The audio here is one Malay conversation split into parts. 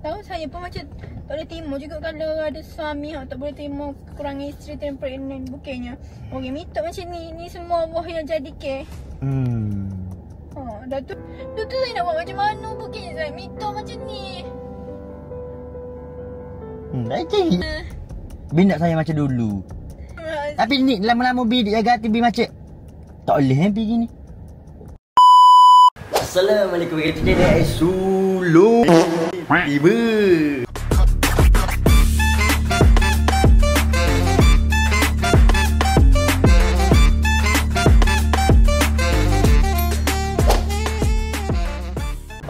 Tahu saya pun macam tak boleh terima juga kalau ada suami tak boleh terima kekurangan isteri dan pregnant. Bukannya orang minta macam ni. Ni semua Allah yang jadi ke. Dah tu saya nak buat macam mana. Bukannya saya minta macam ni. Bi nak saya macam dulu. Tapi ni lama-lama Bi jaga hati Bi macam tak boleh Bi gini. Assalamualaikum warahmatullahi wabarakatuh. Sulung tiba.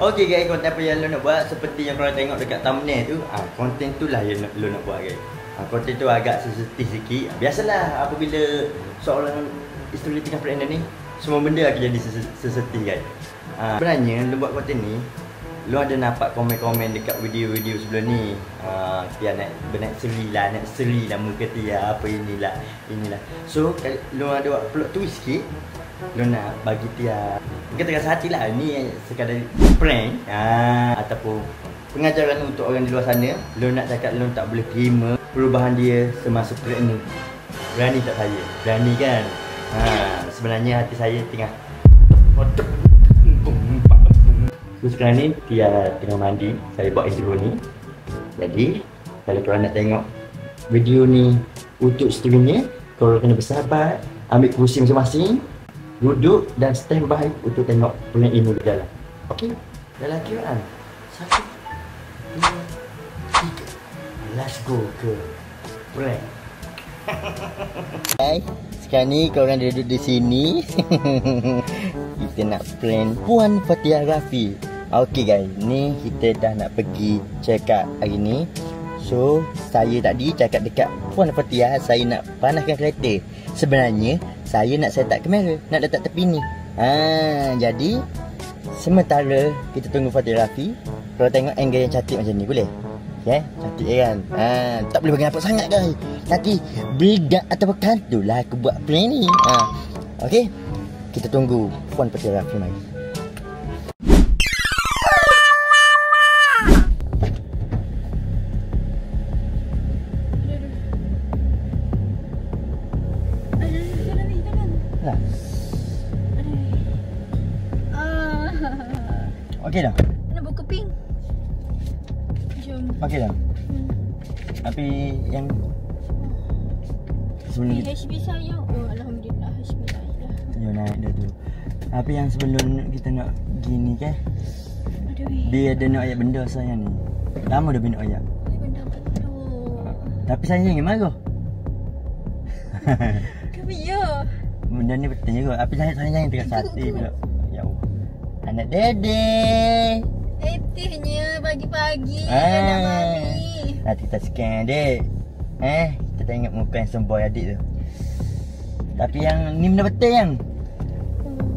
Okay guys, konten apa yang lo nak buat seperti yang korang tengok dekat thumbnail tu, konten tu lah yang lo nak buat guys. Konten tu agak sensitif sikit. Biasalah apabila seorang isteri tengah pregnant ni, semua benda akan jadi sensitif guys. Sebenarnya lo buat konten ni, lo ada nampak komen-komen dekat video-video sebelum ni. Tia nak seri nama ke Tia apa inilah. So lo ada buat plot twist sikit. Lo nak bagi Tia mungkin terasa hati lah. Ni sekadar prank ataupun pengajaran untuk orang di luar sana. Lo nak cakap lo tak boleh terima perubahan dia semasa pregnant. Berani tak saya? Berani kan? Sebenarnya hati saya tengah so, sekarang ni Tia tengah mandi. Saya buat intro ni. Jadi kalau korang nak tengok video ni untuk streamingnya, korang kena bersabar, ambil kursi masing-masing, duduk dan stand by untuk tengok prank ini berjalan. Okey? Dalam kiraan 1, 2, 3. Let's go ke prank. Hai, sekarang ni korang duduk di sini. Kita nak prank Puan Fatia Rafi. Okey guys, ni kita dah nak pergi check up hari ni. So, saya tadi cakap dekat Puan Fatia, saya nak panaskan kereta. Sebenarnya saya nak set up kamera, nak letak tepi ni. Jadi sementara kita tunggu Fatia Rafi, kalau tengok angle yang cantik macam ni boleh? Ya, cantik kan? Tak boleh bagi nampak sangat guys. Nanti begat atau kantu lah aku buat prank ni. Okey. Kita tunggu Puan Fatia Rafi mari. Okey dah? Nak buka pink. Jom. Okey dah? Tapi yang sebelum kita HB sayang. Oh alhamdulillah HB naik dah. Ya naik dah tu. Tapi yang sebelum kita nak gini kan, dia ada nak ayat benda sayang ni. Lama dah nak ayat. Benda betul. Tapi sayang jangan marah. Tapi ya. Benda ni betul juga. Tapi sayang jangan tegas hati pula. Ya Allah. Anak dede. Letihnya pagi-pagi nak mandi. Nanti kita scan dek. Kita tengok muka yang semboy adik tu. Tapi yang ni benda betul yang.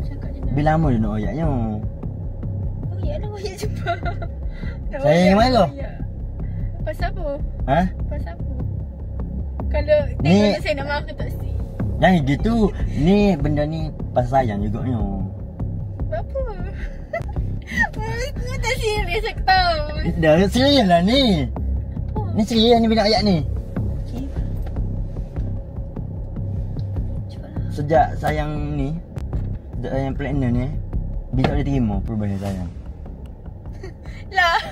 Cakap je dah. Bila lama dia nak ayatnya. Ayat dah ayat cepat. Saya yang marah. Pasal apa? Pasal apa? Kalau ni saya nak marah tak si. Jangan gitu. Ni benda ni pasal sayang juganya. Apa? Kau tak serius aku tahu. Dah serius lah ni. Apa? Ni serius ni bina ayat ni. Okay. Cepatlah. Sejak sayang ni, sejak sayang pregnant ni, Bina tak boleh terima perubahan sayang. Lah.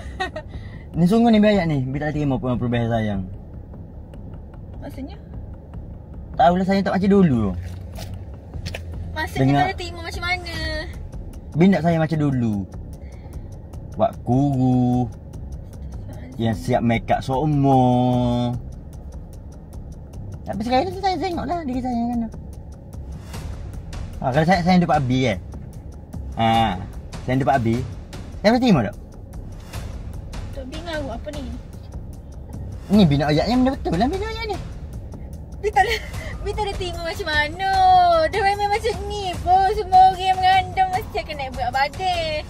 Ni sungguh ni ayat ni, Bina tak boleh terima perubahan sayang. Maksudnya? Tahulah sayang tak macam dulu. Maksudnya kau terima macam mana? Bina saya macam dulu. Buat guru yang siap make up semua. Tapi sekarang ni saya tengok lah diri saya kan. Kalau saya dapat Abi kan. Saya dapat Abi. Saya boleh terima tak? Tak bingung apa ni? Ni bina ayatnya benda betul lah bina ayat ni. Bita dah terima macam mana? Dah memang macam ni pun. Semua orang yang mengandung mesti akan naik berat badan.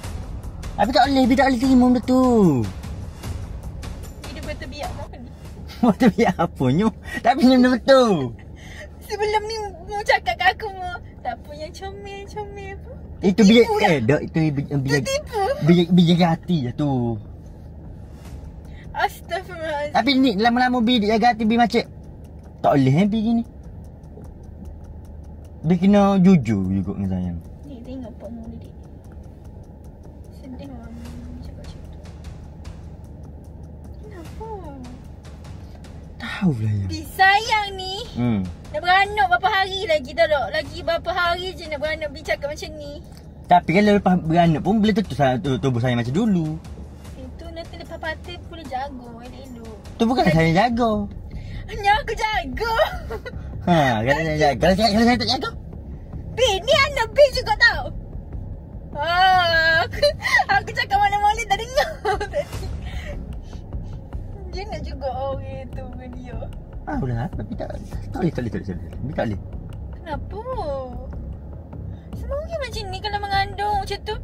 Tapi tak boleh, Bina tak boleh terima benda tu. Hidup berterbiak apa ni? Berterbiak apanya? Tapi ni benda betul. Sebelum ni mu cakap kat aku mu tak apa yang comel apa? Itu biar itu biar tipu. biar hati je tu. Astaghfirullahaladzim. Tapi ni lama-lama bi dia jaga hati bi macam tak boleh bi gini. Dia kena jujur juga dengan sayang. Dik tengok pak mu dik. Sedih orang cakap macam tu. Kenapa? Tahu lah ya. Disayang ni. Nak beranak berapa hari lagi tak tak? Lagi berapa hari je nak beranak bercakap macam ni. Tapi kalau lepas beranak pun boleh tubuh sayang macam dulu. Itu nanti lepas patah boleh jaga elok-elok. Tu bukan saya jaga. Hanya aku jaga. Ha, kalau saya jaga. Kalau saya tak jaga. Bin, ni anak Bin juga tau. Aku cakap mana-mana tak dengar tadi. Dia nak juga orang tu dengan dia. Lah, tapi tak boleh. Tak boleh. Kenapa? Semua orang macam ni kalau mengandung macam tu.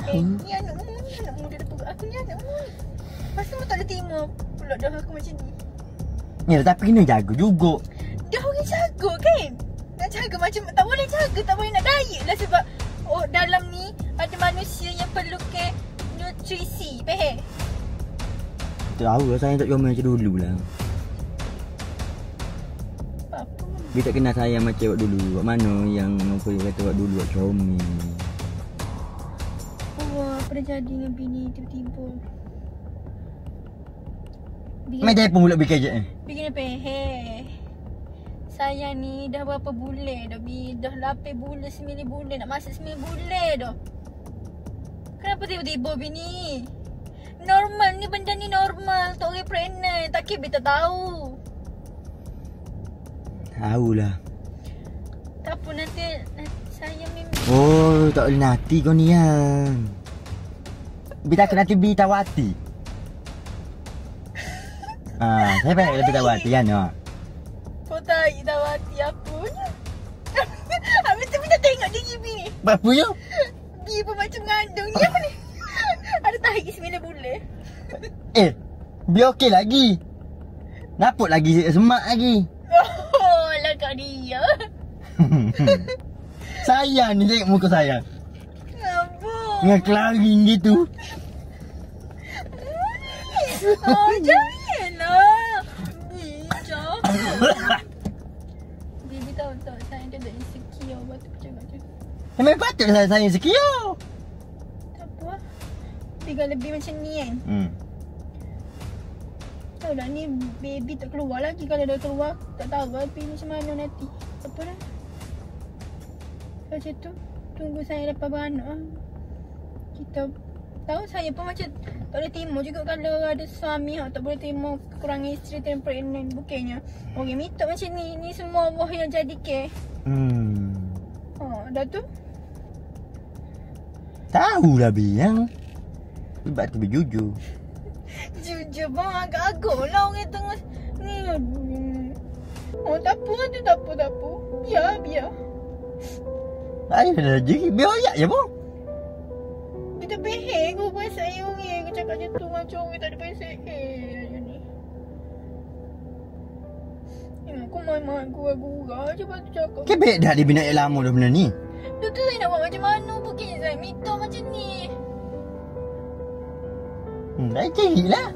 Ni anak muda depan aku ni anak muda. Masa mu tak boleh terima pula dah aku macam ni. Ya, tapi kena jaga juga. Dah orang jaga kan? Nak jaga macam tak boleh jaga, tak boleh nak diet lah sebab dalam ni ada manusia yang perlukan nutrisi, faham? Tahu lah saya tak comel macam dulu lah. Apa? Dia tak kenal saya macam waktu dulu. Wak mana yang apa dia kata waktu dulu wak comel. Wah, apa dah jadi dengan bini tiba-tiba? Main telefon pula pergi kerja ni. Bikin apa? Saya ni dah berapa bulan dah dah 8 bulan, 9 bulan, nak masuk 9 bulan dah. Kenapa tiba-tiba bini? Normal ni, benda ni normal. Tak orang pregnant, tak kira tak tahu. Tahulah. Tak apa nanti saya memang. Oh, tak boleh nanti kau ni yang. Bita kena nanti Bita Wati. Saya pengen Bita Wati kan. Kau tak tahu hati apa ni. Habis tu kita tengok dia gini ni. Apa ya? Dia pun macam mengandung ni apa ni. Ada tahi 9 bulan. Biar okey lagi. Naput lagi semak lagi. Oh, lah kau dia. Sayang ni tengok muka saya. Kenapa? Dengan kelaring gitu. Oh, janganlah. Bijak. Bibi tahu tak saya dia tak insecure waktu cakap macam tu. Memang patutlah saya insecure. Tak apa. Tiga lebih macam ni kan. Tahu dah ni baby tak keluar lagi. Kalau dah keluar tak tahu baby macam mana nanti. Tak apa dah. Macam tu. Tunggu saya lepas beranak. Kita tahu saya pun macam tak boleh terima juga kalau ada suami tak boleh terima kekurangan isteri dan pregnant. Bukannya orang mitok macam ni. Ni semua Allah yang jadi ke. Dah tu. Tahulah biang. Sebab tu berjujur. Jujur bang, agak-agak lah orang tengah ni. Oh tak apa tu, tak apa. Biar. Ayolah je, biar ayak je bang. Kita behek kau buat saya orang. Kau cakap macam tu macam orang tak ada pesek. Macam ni. Aku main-main gurau-gurau je lepas tu cakap. Kebek dah dia bina yang lama dah benda ni. Tu saya nak buat macam mana bukan saya minta macam ni. Dah cari lah.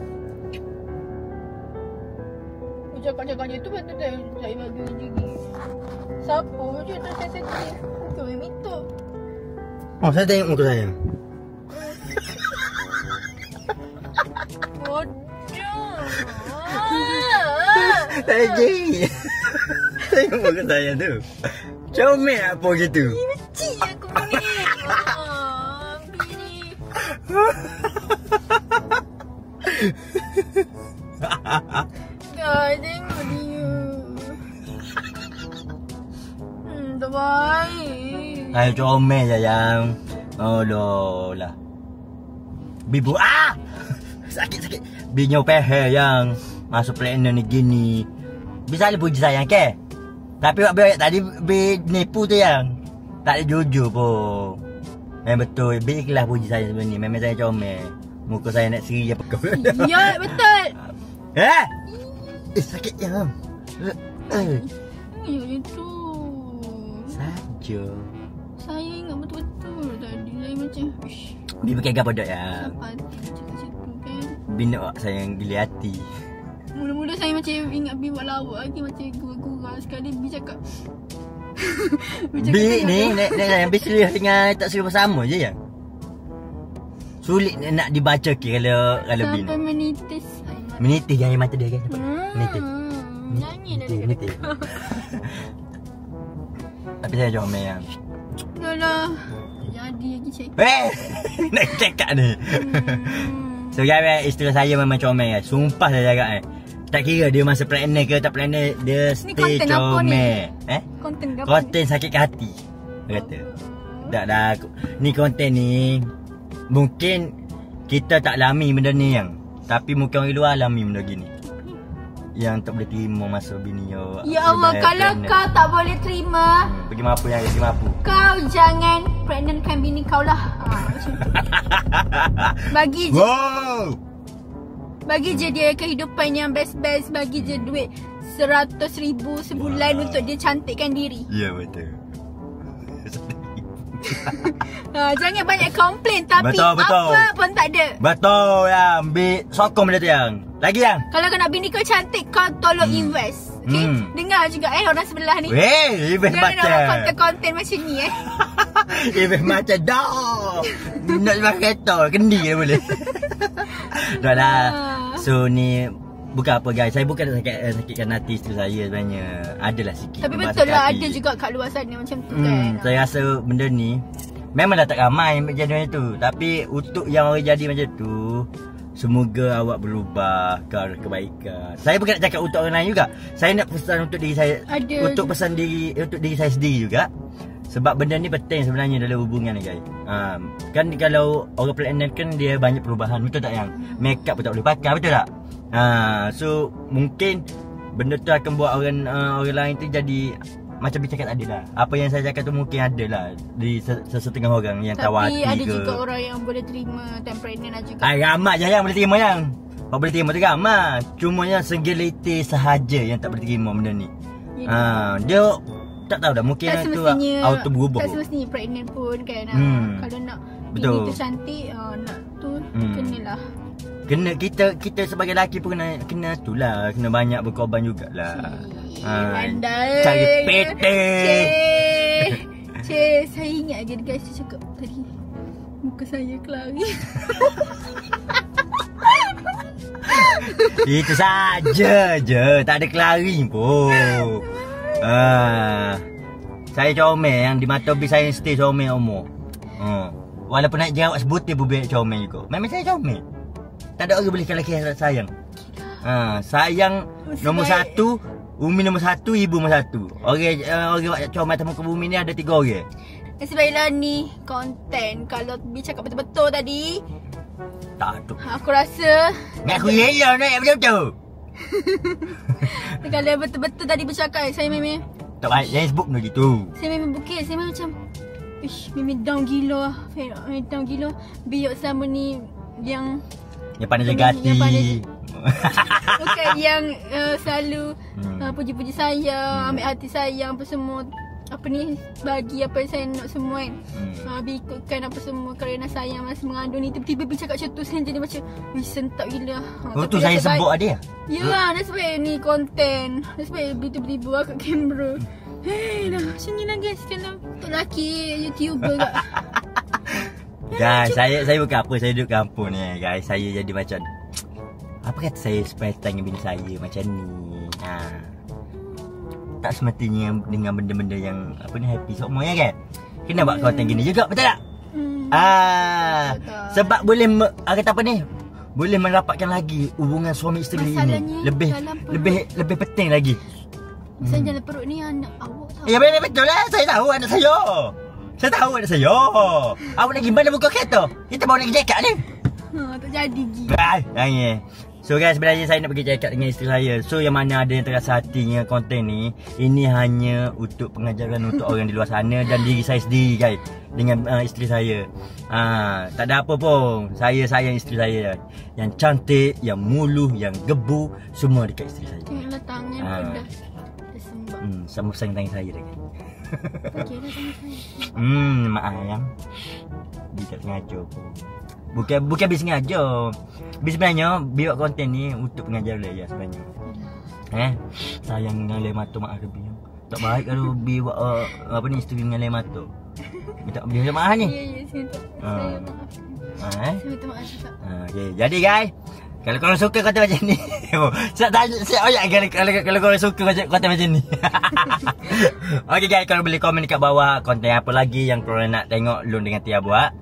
Aku cakap-cakap je tu lepas tu saya bagi gigi. Siapa je tu saya sedih. Kau yang minta. Oh, saya tengok muka saya. Bodoh. Saya cari. Tengok muka saya tu. Comel apa gitu. Benci aku ni. Bini. Dah tengok dia. Tak baik. Saya comel sayang. Oh lah. Bibu sakit. Binyo pehe yang masuk pregnant ni gini. Bisa le puji sayang ke? Tapi wak biar tadi be nipu tu yang. Tak ada jujur pun. Memang betul. Be ikhlas puji saya sebenarnya. Memang saya comel. Muka saya nak seri apa kau. Ya, betul. Sakit yang. Ya itu. Saja. Saya ingat betul-betul tadi. Saya macam Dia pakai gapa dak ya. Apa cakap bini awak sayang gila hati. Mula-mula saya macam ingat Bi buat lawak lagi, macam gurau-gurau. Sekali Bi cakap Bi ni nak Bi serius dengan tak serius bersama je ya. Sulit nak dibaca kalau Bi ni. Sampai menitis. Menitis yang air mata dia kan. Menitis. Nyanyi dah dekat. Tapi saya comel yang. Dah lah. Jadi lagi cek. Nak cakap ni. So guys, isteri saya memang comel guys. Sumpah saya cakap tak kira dia masa pregnant ke tak pregnant, dia stay comel. Konten apa? Konten sakit hati. Dia kata. Dah ni konten ni mungkin kita tak alami benda ni yang. Tapi mungkin orang luar alami benda gini. Yang tak boleh terima masa bini yo. Ya Allah, kalau kau tak boleh terima, pergi mampu yang pergi mampu. Kau jangan pregnantkan bini kau lah. Macam tu. Bagi je. Wow. Bagi je dia kehidupan yang best-best. Bagi je duit 100,000 sebulan untuk dia cantikkan diri. Ya betul. Jangan banyak komplain tapi betul. apa pun tak ada. Betul yang. Sokong benda tu yang. Lagi yang. Kalau kau nak bini kau cantik, kau tolong invest. Okay? Dengar juga orang sebelah ni. Invest jangan macam. Jangan konten-konten macam ni Invest macam dah. Nak pakai kereta kendi dia boleh. Dah lah. So ni bukan apa guys. Saya bukan nak sakitkan hati isteri saya sebenarnya. Adalah sikit. Tapi betul lah ada juga kat luar sana macam tu kan. Saya rasa benda ni memanglah tak ramai macam tu. Tapi untuk yang orang jadi macam tu, semoga awak berubah ke arah kebaikan. Saya bukan nak cakap untuk orang lain juga. Saya nak pesan untuk diri saya. Untuk pesan untuk diri saya sendiri juga. Sebab benda ni penting sebenarnya dalam hubungan ni guys. Kan kalau orang pregnant kan dia banyak perubahan. Betul tak yang? Make up pun tak boleh pakai, betul tak? So mungkin benda tu akan buat orang lain tu jadi macam bercakap tadi lah. Apa yang saya cakap tu mungkin ada lah di sesetengah orang yang tahu hati ke. Tapi ada juga orang yang boleh terima time pregnant juga. Ramai je yang boleh terima yang. Kau boleh terima tu ramai. Cuma yang segeliti sahaja yang tak boleh terima benda ni. Dia tak tahu dah, mungkin tu auto berubah. Tak semestinya pregnant pun kan. Kalau nak bini tu cantik, nak tu kenalah. Kena kita sebagai lelaki pun kena itulah, kena banyak berkorban jugalah. Cari PT. Cik, saya ingat lagi guys dia cakap tadi muka saya kelari. Itu saja je, tak ada kelari pun. Saya comel yang di mata Bi saya stay comel umur. Walaupun nak jawab sebutir pun biar comel juga. Memang saya comel. Tak ada orang boleh kalah kisah sayang. Sayang nombor satu, Umi nombor satu, ibu nombor satu. Orang comel atas muka bumi ni ada 3 orang. Sebablah ni konten. Kalau Bi cakap betul-betul tadi, tak ada. aku rasa nak aku rela nak betul-betul. kalau betul-betul tadi bercakap, saya memang tak baik, jangan sebut benda gitu. Saya memang bukit, saya memang macam memang down gila. Down gila. Biar selama ni yang pandai jaga hati. Bukan yang selalu puji-puji saya, ambil hati saya, apa semua. Apa ni, bagi apa yang saya nak semua kan. Bi ikutkan apa semua kerana sayang masa mengandung ni. Tiba-tiba Bi cakap macam tu, saya jadi macam sentak gila. Tu saya sebut dia. Ya, dah sebab ni konten. Dah sebab Bi tiba-tiba kat kamera. Dah macam ni lah guys. Kalau untuk lelaki YouTuber kat. Guys, saya bukan apa, saya duduk kampung ni guys. Saya jadi macam apa kata saya spend time dengan bini saya macam ni. Tak semestinya dengan benda-benda yang apa ni happy semua ya kan. Kena buat konten gini juga, betul tak? Sebab boleh kata apa ni? Boleh merapatkan lagi hubungan suami isteri ini. Lebih penting lagi. Misalnya dalam perut ni anak awak tahu. Ya betul lah, saya tahu anak saya. Saya tahu anak saya. Awak nak pergi mana buka kereta? Kita bawa nak pergi check up ni. Tak jadi gila. So guys, sebenarnya saya nak pergi check up dengan isteri saya. So yang mana ada yang terasa hatinya konten ni, ini hanya untuk pengajaran untuk orang di luar sana dan diri saya sendiri guys. Dengan isteri saya. Tak ada apa pun. Saya sayang isteri saya. Yang cantik, yang muluh, yang gebu, semua dekat isteri saya. Tengoklah tangan pun dah sembang. Sama sayang tangan saya lagi. Tak kira tangan saya. Maaf yang. Dia tak sengaja pun. Bukan bis sengaja. Bis sebenarnya buat konten ni untuk pengajar dia sebenarnya. Sayang dengan air mata mak aku biar. Tak baik kalau bi buat apa ni isteri dengan air mata. Minta maaf ni. Ya, saya maaf. Saya minta maaf juga. Okey, jadi guys, kalau korang suka konten macam ni, saya oyak kalau korang suka konten macam ni. Okey guys, korang boleh komen dekat bawah konten apa lagi yang korang nak tengok Lun dengan Tia buat.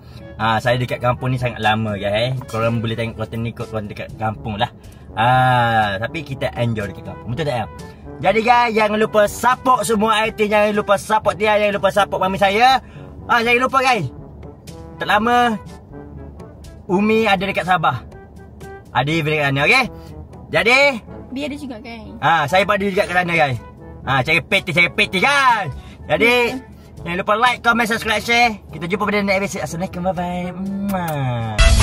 Saya dekat kampung ni sangat lama guys. Korang boleh tengok konten ni korang dekat kampung lah. Tapi kita enjoy dekat kampung. Betul tak ya? Jadi guys, jangan lupa support semua IT, jangan lupa support Tia, jangan lupa support mami saya. Jangan lupa guys, tak lama Umi ada dekat Sabah. Ada dekat sana, okey? Jadi biar dia juga guys. Saya pada juga kat sana guys. Cari peti guys. Jadi jangan lupa like, comment, subscribe, share. Kita jumpa pada next episode. Assalamualaikum, bye bye.